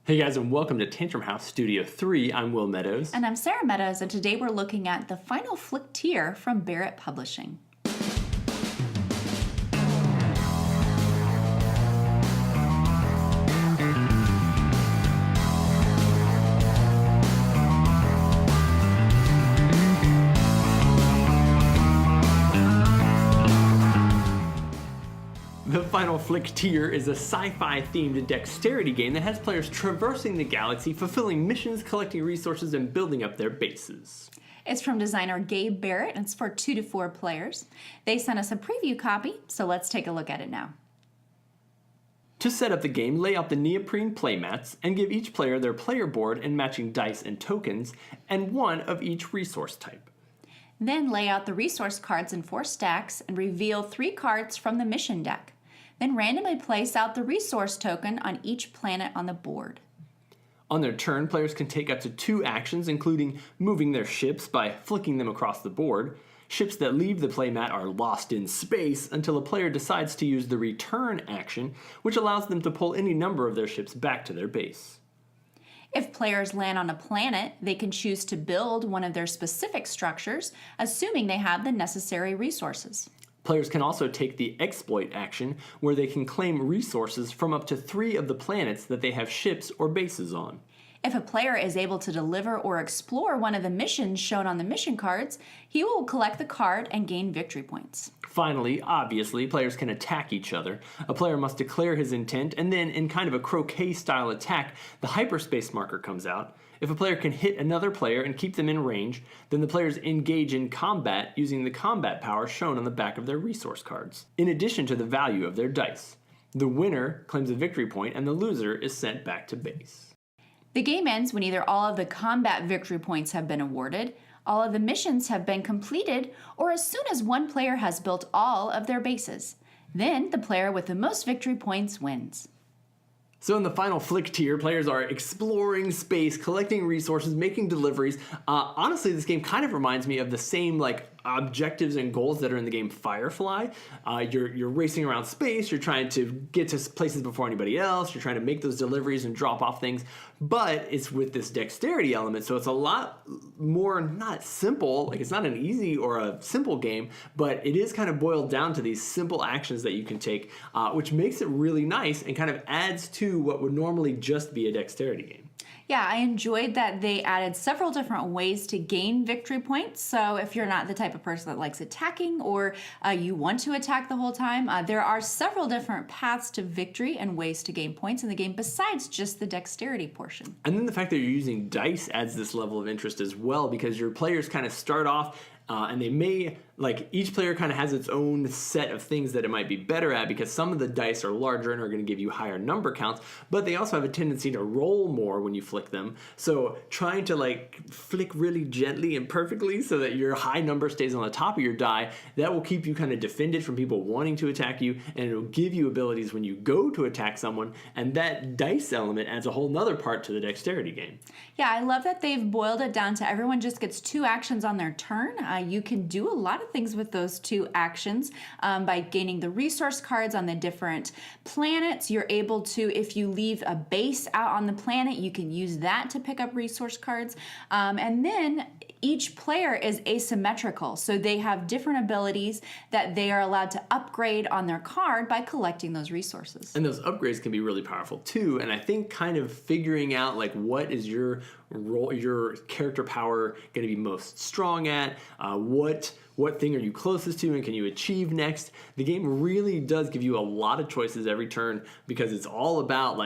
Hey guys, and welcome to Tantrum House Studio 3. I'm Will Meadows. And I'm Sara Meadows, and today we're looking at the Final Flicktier from Barret Publishing. The Final Flicktier is a sci-fi themed dexterity game that has players traversing the galaxy, fulfilling missions, collecting resources, and building up their bases. It's from designer Gabe Barret, and it's for 2 to 4 players. They sent us a preview copy, so let's take a look at it now. To set up the game, lay out the neoprene playmats and give each player their player board and matching dice and tokens, and one of each resource type. Then lay out the resource cards in 4 stacks and reveal 3 cards from the mission deck. Then randomly place out the resource token on each planet on the board. On their turn, players can take up to 2 actions, including moving their ships by flicking them across the board. Ships that leave the playmat are lost in space until a player decides to use the return action, which allows them to pull any number of their ships back to their base. If players land on a planet, they can choose to build one of their specific structures, assuming they have the necessary resources. Players can also take the exploit action, where they can claim resources from up to 3 of the planets that they have ships or bases on. If a player is able to deliver or explore one of the missions shown on the mission cards, he will collect the card and gain victory points. Finally, obviously, players can attack each other. A player must declare his intent, and then, in kind of a croquet-style attack, the hyperspace marker comes out. If a player can hit another player and keep them in range, then the players engage in combat using the combat power shown on the back of their resource cards, in addition to the value of their dice. The winner claims a victory point, and the loser is sent back to base. The game ends when either all of the combat victory points have been awarded, all of the missions have been completed, or as soon as one player has built all of their bases. Then the player with the most victory points wins. So in the Final Flicktier, players are exploring space, collecting resources, making deliveries. Honestly, this game kind of reminds me of the same objectives and goals that are in the game Firefly. You're racing around space, you're trying to get to places before anybody else, you're trying to make those deliveries and drop off things, but it's with this dexterity element, so it's a lot more not simple, it's not an easy or a simple game, but it is kind of boiled down to these simple actions that you can take, which makes it really nice and kind of adds to what would normally just be a dexterity game. Yeah, I enjoyed that they added several different ways to gain victory points. So if you're not the type of person that likes attacking or you want to attack the whole time, there are several different paths to victory and ways to gain points in the game besides just the dexterity portion. And then the fact that you're using dice adds this level of interest as well, because your players kind of start off and they may, each player kind of has its own set of things that it might be better at, because some of the dice are larger and are going to give you higher number counts, but they also have a tendency to roll more when you flick them. So trying to flick really gently and perfectly so that your high number stays on the top of your die, that will keep you kind of defended from people wanting to attack you, and it'll give you abilities when you go to attack someone, and that dice element adds a whole nother part to the dexterity game. Yeah, I love that they've boiled it down to everyone just gets 2 actions on their turn. You can do a lot of things with those 2 actions by gaining the resource cards on the different planets. You're able to, if you leave a base out on the planet, you can use that to pick up resource cards. And then each player is asymmetrical, so they have different abilities that they are allowed to upgrade on their card by collecting those resources. And those upgrades can be really powerful too, and I think kind of figuring out what is your role, your character power going to be most strong at, what thing are you closest to and can you achieve next. The game really does give you a lot of choices every turn, because it's all about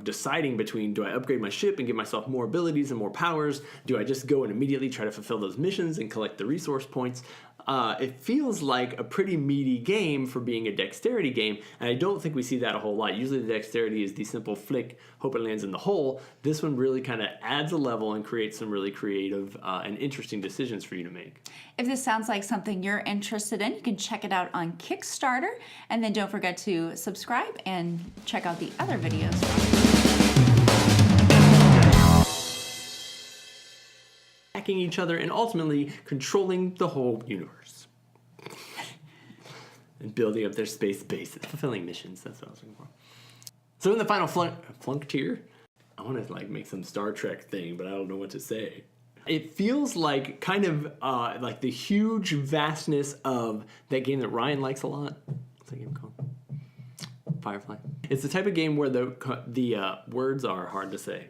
deciding between, do I upgrade my ship and give myself more abilities and more powers? Do I just go and immediately try to fulfill those missions and collect the resource points? It feels like a pretty meaty game for being a dexterity game, and I don't think we see that a whole lot. Usually the dexterity is the simple flick, hope it lands in the hole. This one really kind of adds a level and creates some really creative and interesting decisions for you to make. If this sounds like something you're interested in, you can check it out on Kickstarter, and then don't forget to subscribe and check out the other videos. Attacking each other and ultimately controlling the whole universe. And building up their space bases. Fulfilling missions, that's what I was looking for. So in the Final Flicktier, I want to like make some Star Trek thing, but I don't know what to say. It feels like kind of like the huge vastness of that game that Ryan likes a lot. What's that game called? Firefly. It's the type of game where the words are hard to say.